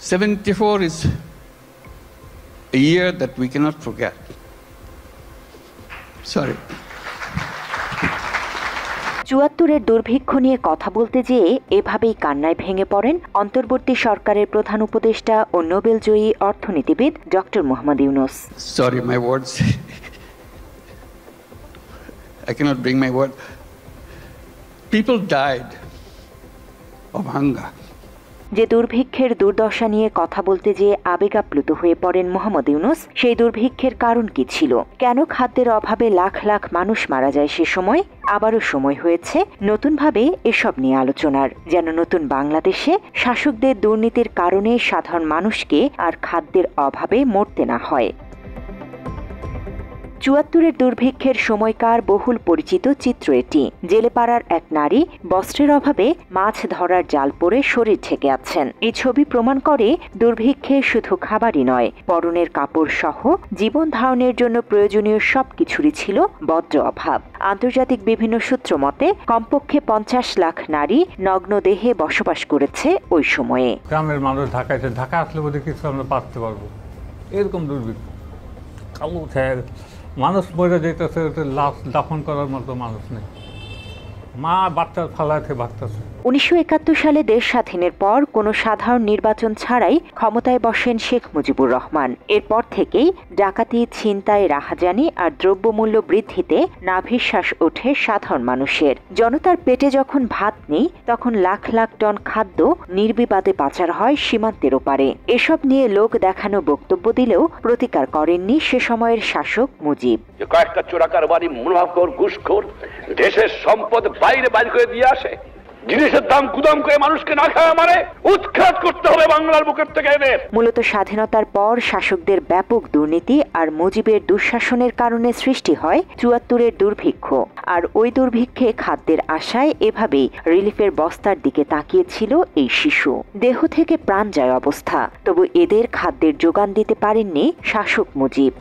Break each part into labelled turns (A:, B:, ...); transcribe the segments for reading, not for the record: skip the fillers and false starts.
A: 74 is a year that we cannot forget. Sorry.
B: ৭৪-এর দুর্ভিক্ষ নিয়ে কথা বলতে যেয়ে এভাবেই কান্নায় ভেঙে পড়েন অন্তর্বর্তী সরকারের প্রধান উপদেষ্টা ও নোবেলজয়ী অর্থনীতিবিদ doctor Mohammad Yunus.
A: Sorry, my words. I cannot bring my word. People died of hunger.
B: যে দুর্ভিক্ষের দুর্দশা নিয়ে কথা বলতে যেয়ে আবেগাপ্লুত হয়ে পড়েন মোহাম্মদ ইউনূস, সেই দুর্ভিক্ষের কারণ কি ছিল? কেন খাদ্যের অভাবে লাখ লাখ মানুষ মারা যায় সে সময়? আবারও সময় হয়েছে নতুনভাবে এসব নিয়ে আলোচনার, যেন নতুন বাংলাদেশে শাসকদের দুর্নীতির কারণে সাধারণ মানুষকে আর খাদ্যের অভাবে মরতে না হয়। ৭৪-এর দুর্ভিক্ষের সময়কার বহুল পরিচিত চিত্র এটি। জেলেপাড়ার এক নারী বস্ত্রের অভাবে মাছ ধরার জাল পরে শরীর ঢেকে আছেন। এই ছবি প্রমাণ করে দুর্ভিক্ষে শুধু খাবারই নয়, পরনের কাপড় সহ জীবন ধারণের জন্য প্রয়োজনীয় সবকিছুরই ছিল বড্ড অভাব। আন্তর্জাতিক বিভিন্ন সূত্র মতে কমপক্ষে ৫০ লাখ নারী নগ্ন দেহে বসবাস করেছে ওই সময়ে।
C: গ্রামের মানুষ ঢাকা আসলে বোধ কিছু আমরা পারতে পারবো, এরকম দুর্ভিক্ষ। কালো মানুষ মরে যেতেছে, লাশ দাফন করার মতো মানুষ নেই, মা বাচ্চা ফালাতে বাচ্চাছে।
B: ১৯৭১ সালে দেশ স্বাধীনের পর কোনো সাধারণ নির্বাচন ছাড়াই ক্ষমতায় বসেন শেখ মুজিবুর রহমান। এরপর থেকেই ডাকাতি, ছিনতাই, রাহাজানি আর দ্রব্যমূল্য বৃদ্ধিতে নাভিশ্বাস ওঠে সাধারণ মানুষের। জনতার পেটে যখন ভাত নেই, তখন লাখ লাখ টন খাদ্য নির্বিবাদে পাচার হয় সীমান্তের ওপারে। এসব নিয়ে লোক দেখানো বক্তব্য দিলেও প্রতিকার করেননি সে সময়ের শাসক মুজিব।
D: কয়েকটা চোরাকারবারি, মুনাফাখোর, ঘুষখোর দেশের সম্পদ বাইরে বাইর করে দিয়ে আসে, জিনিসের দাম গুদাম করে মানুষকে না খাওয়া মানে উৎখাত করতে হবে বাংলার বুকের থেকে এদের।
B: মূলত স্বাধীনতার পর শাসকদের ব্যাপক দুর্নীতি আর মুজিবের দুঃশাসনের কারণে সৃষ্টি হয় ৭৪-এর দুর্ভিক্ষ। আর ওই দুর্ভিক্ষে খাদ্যের আশায় এভাবেই রিলিফের বস্তার দিকে তাকিয়েছিল এই শিশু। দেহ থেকে প্রাণ যায় অবস্থা, তবু এদের খাদ্যের যোগান দিতে পারেননি শাসক মুজিব।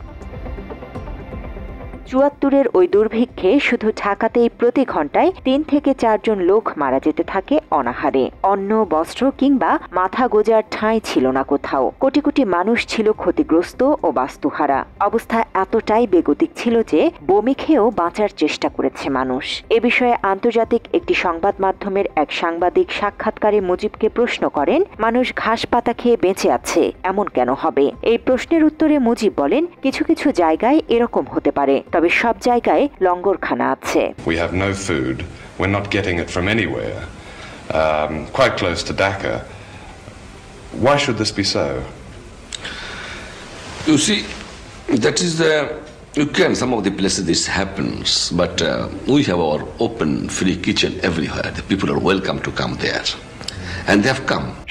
B: ৭৪-এর ওই দুর্ভিক্ষে শুধু ঢাকাতেই প্রতি ঘন্টায় ৩ থেকে ৪ জন লোক মারা যেতে থাকে অনাহারে। অন্ন, বস্ত্র কিংবা মাথা গোজার ঠাঁই ছিল না কোথাও। কোটি কোটি মানুষ ছিল ক্ষতিগ্রস্ত ও বাস্তুহারা। অবস্থা এতটাই বেগতিক ছিল যে বমি খেয়েও বাঁচার চেষ্টা করেছে মানুষ। এ বিষয়ে আন্তর্জাতিক একটি সংবাদ মাধ্যমের এক সাংবাদিক সাক্ষাৎকারে মুজিবকে প্রশ্ন করেন, মানুষ ঘাস পাতা খেয়ে বেঁচে আছে, এমন কেন হবে? এই প্রশ্নের উত্তরে মুজিব বলেন, কিছু কিছু জায়গায় এরকম হতে পারে, তবে সব জায়গায় লঙ্গরখানা আছে।
E: We have no food. We're not getting it from anywhere. Quite close to Dhaka. Why should this be so?
F: You see, that is some of the places this happens, but we have our open, free kitchen everywhere. The people are welcome to come there.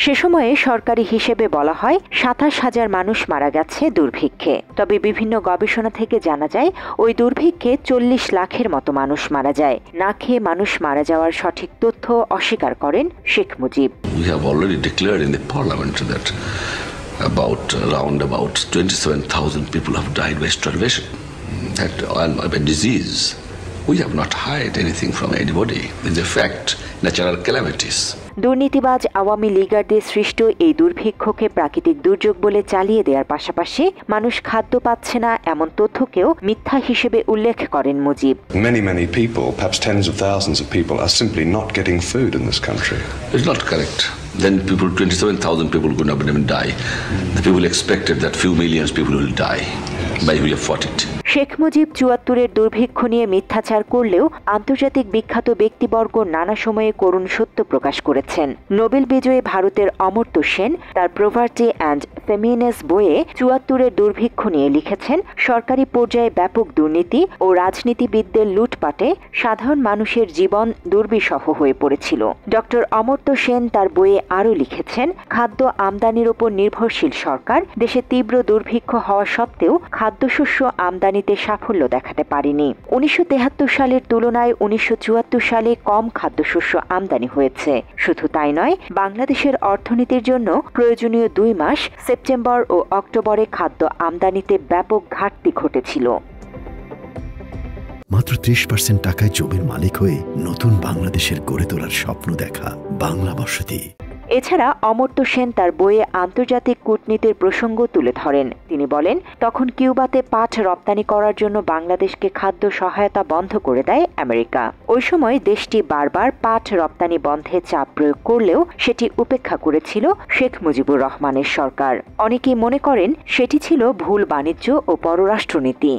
B: সে সময়ে সরকারি হিসেবে বলা হয় ২৭,০০০ মানুষ মারা গেছে দুর্ভিক্ষে। তবে বিভিন্ন গবেষণা থেকে জানা যায় ওই দুর্ভিক্ষে ৪০ লাখের মতো মানুষ মারা যায়। না খেয়ে মানুষ মারা যাওয়ার সঠিক তথ্য অস্বীকার করেন Sheikh Mujib.
F: We have already declared in the parliament that around 27,000 people have died by starvation and by disease. We have not hid anything from anybody. It's a fact, natural calamities.
B: দুর্নীতিবাজ আওয়ামী লীগারদের সৃষ্ট এই দুর্ভিক্ষকে প্রাকৃতিক দুর্যোগ বলে চালিয়ে দেওয়ার পাশাপাশি মানুষ খাদ্য পাচ্ছে না এমন তথ্যকেও মিথ্যা হিসেবে উল্লেখ করেন Mujib.
E: Many people, perhaps tens of thousands of people, are simply not getting food in this country.
F: It's not correct. Then 27,000 people could not even die. The people expected that few millions people will die. By we have fought it.
B: Sheikh Mujib ৭৪-এর দুর্ভিক্ষ নিয়ে মিথ্যাচার করলেও আন্তর্জাতিক বিখ্যাত ব্যক্তিবর্গ নানা সময়ে করুণ সত্য প্রকাশ করেছেন। নোবেল বিজয়ী ভারতের অমর্ত্য সেন তার প্রভার্টি অ্যান্ড ফেমিনেস বইয়ে ৭৪-এর দুর্ভিক্ষ নিয়ে লিখেছেন, সরকারি পর্যায়ে ব্যাপক দুর্নীতি ও রাজনীতিবিদদের লুটপাটে সাধারণ মানুষের জীবন দুর্বিষহ হয়ে পড়েছিল। ডক্টর অমর্ত্য সেন তার বইয়ে আরও লিখেছেন, খাদ্য আমদানির ওপর নির্ভরশীল সরকার দেশে তীব্র দুর্ভিক্ষ হওয়া সত্ত্বেও খাদ্যশস্য আমদানিতে সাফল্য দেখাতে পারেনি। ১৯৭৩ সালের তুলনায় ১৯৭৪ সালে কম খাদ্যশস্য আমদানি হয়েছে। শুধু তাই নয়, বাংলাদেশের অর্থনীতির জন্য প্রয়োজনীয় ২ মাস সেপ্টেম্বর ও অক্টোবরে খাদ্য আমদানিতে ব্যাপক ঘাটতি ঘটেছিল।
G: মাত্র ৩০% টাকায় জমির মালিক হয়ে নতুন বাংলাদেশের গড়ে তোলার স্বপ্ন দেখা বাংলা বসতি।
B: এছাড়া অমর্ত্য সেন তার বইয়ে আন্তর্জাতিক কূটনীতির প্রসঙ্গ তুলে ধরেন। তিনি বলেন, তখন কিউবাতে পাট রপ্তানি করার জন্য বাংলাদেশকে খাদ্য সহায়তা বন্ধ করে দেয় আমেরিকা। ওই সময় দেশটি বারবার পাট রপ্তানি বন্ধে চাপ প্রয়োগ করলেও সেটি উপেক্ষা করেছিল শেখ মুজিবুর রহমানের সরকার। অনেকেই মনে করেন সেটি ছিল ভুল বাণিজ্য ও পররাষ্ট্রনীতি।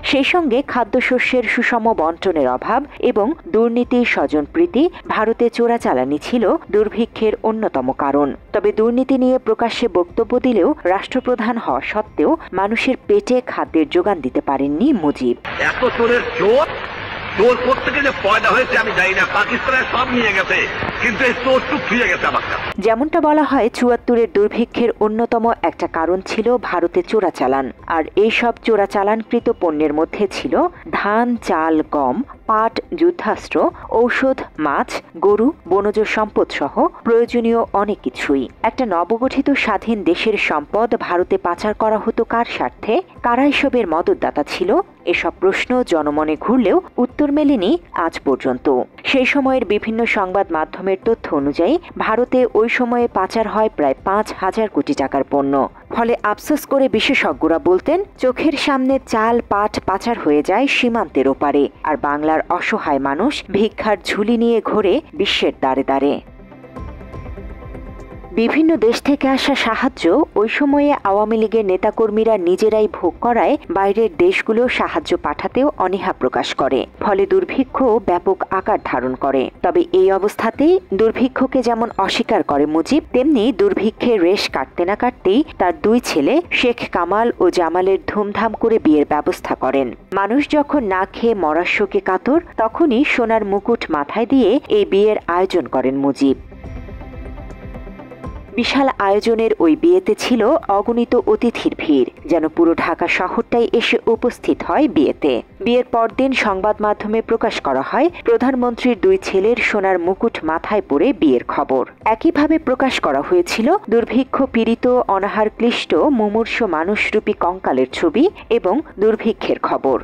B: সেই সঙ্গে খাদ্যশস্যের সুষম বন্টনের অভাব এবং দুর্নীতি স্বজনপ্রীতি ভারতে চোরাচালানি ছিল দুর্ভিক্ষের অন্যতম কারণ। তবে দুর্নীতি নিয়ে প্রকাশ্যে বক্তব্য দিলেও রাষ্ট্রপ্রধান হওয়া সত্ত্বেও মানুষের পেটে খাদ্যের যোগান দিতে পারেননি মুজিব।
D: এত চোরের চোর চোর কোত্থেকে যে পয়দা হয়েছে আমি জানি না, পাকিস্তানের সব নিয়ে গেছে, কিন্তু এই চোর টুক ফিরে গেছে আমার কাছে।
B: যেমনটা বলা হয়, ৭৪-এর দুর্ভিক্ষের অন্যতম একটা কারণ ছিল ভারতে চোরাচালান। আর এইসব চোরাচালানকৃত পণ্যের মধ্যে ছিল ধান, চাল, গম, পাট, যুদ্ধাস্ত্র, ঔষধ, মাছ, গরু, বনজ সম্পদ সহ প্রয়োজনীয় অনেক কিছুই। একটা নবগঠিত স্বাধীন দেশের সম্পদ ভারতে পাচার করা হতো কার স্বার্থে? কারা এসবের মদতদাতা ছিল? এসব প্রশ্ন জনমনে ঘুরলেও উত্তর মেলেনি আজ পর্যন্ত। সেই সময়ের বিভিন্ন সংবাদ মাধ্যমের তথ্য অনুযায়ী ভারতে ওই সময়ে পাচার হয় প্রায় ৫,০০০ কোটি টাকার পণ্য। ফলে আফসোস করে বিশেষজ্ঞরা বলতেন, চোখের সামনে চাল, পাট পাচার হয়ে যায় সীমান্তের ওপারে, আর বাংলার অসহায় মানুষ ভিক্ষার ঝুলি নিয়ে ঘোরে বিশ্বের দ্বারে দ্বারে। বিভিন্ন দেশ থেকে আসা সাহায্য ওই সময়ে আওয়ামী লীগের নেতাকর্মীরা নিজেরাই ভোগ করায় বাইরের দেশগুলো সাহায্য পাঠাতেও অনীহা প্রকাশ করে। ফলে দুর্ভিক্ষ ব্যাপক আকার ধারণ করে। তবে এই অবস্থাতেই দুর্ভিক্ষকে যেমন অস্বীকার করে মুজিব, তেমনি দুর্ভিক্ষের রেশ কাটতে না কাটতেই তার দুই ছেলে শেখ কামাল ও জামালের ধুমধাম করে বিয়ের ব্যবস্থা করেন। মানুষ যখন না খেয়ে মরার শোকে কাতর, তখনই সোনার মুকুট মাথায় দিয়ে এই বিয়ের আয়োজন করেন মুজিব। বিশাল আয়োজনের ওই বিয়েতে ছিল অগণিত অতিথির ভিড়, যেন পুরো ঢাকা শহরটাই এসে উপস্থিত হয় বিয়েতে। বিয়ের পরদিন সংবাদ মাধ্যমে প্রকাশ করা হয় প্রধানমন্ত্রীর দুই ছেলের সোনার মুকুট মাথায় পরে বিয়ের খবর। একইভাবে প্রকাশ করা হয়েছিল দুর্ভিক্ষ পীড়িত, অনাহার ক্লিষ্ট, মুমূর্ষ মানুষরূপী কঙ্কালের ছবি এবং দুর্ভিক্ষের খবর।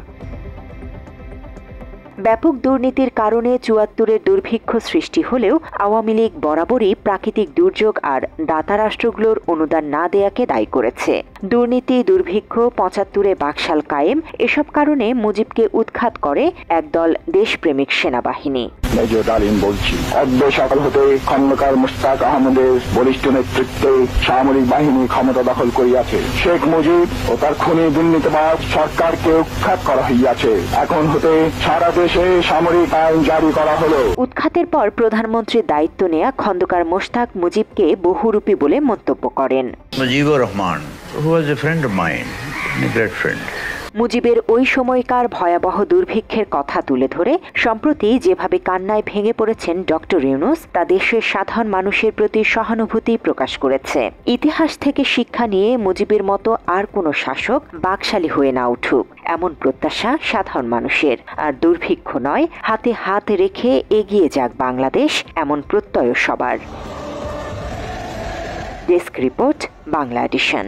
B: ব্যাপক দুর্নীতির কারণে ৭৪-এর দুর্ভিক্ষ সৃষ্টি হলেও আওয়ামী লীগ বরাবরই প্রাকৃতিক দুর্যোগ আর দাতা রাষ্ট্রগুলোর অনুদান না দেয়াকে দায়ী করেছে। দুর্নীতি, দুর্ভিক্ষ, ৭৫-এ বাকশাল কায়েম, এসব কারণে মুজিবকে উৎখাত করে একদল দেশপ্রেমিক সেনাবাহিনী।
G: মেজর ডালিম বলছি, অদ্য সকাল হতে খন্দকার মুশতাক আহমদের বলিষ্ঠ নেতৃত্বে সামরিক বাহিনী ক্ষমতা দখল করিয়াছে। শেখ মুজিব ও তার খুনি দুর্নীতিবাজ সরকারকে উৎখাত করা হইয়াছে। এখন হতে সারা দেশে সামরিক আইন জারি করা হলো।
B: উৎখাতের পর প্রধানমন্ত্রীর দায়িত্ব নেয়া খন্দকার মোশতাক মুজিবকে বহুরূপী বলে মন্তব্য করেন।
H: Mujibur Rahman, who was a friend of mine, a great friend.
B: মুজিবের ওই সময়কার ভয়াবহ দুর্ভিক্ষের কথা তুলে ধরে সম্প্রতি যেভাবে কান্নায় ভেঙে পড়েছেন ডক্টর ইউনূস, তা দেশের সাধারণ মানুষের প্রতি সহানুভূতি প্রকাশ করেছে। ইতিহাস থেকে শিক্ষা নিয়ে মুজিবের মতো আর কোনো শাসক বাকশালী হয়ে না উঠুক, এমন প্রত্যাশা সাধারণ মানুষের। আর দুর্ভিক্ষ নয়, হাতে হাত রেখে এগিয়ে যাক বাংলাদেশ, এমন প্রত্যয় সবার। Desk report, Bangla addition.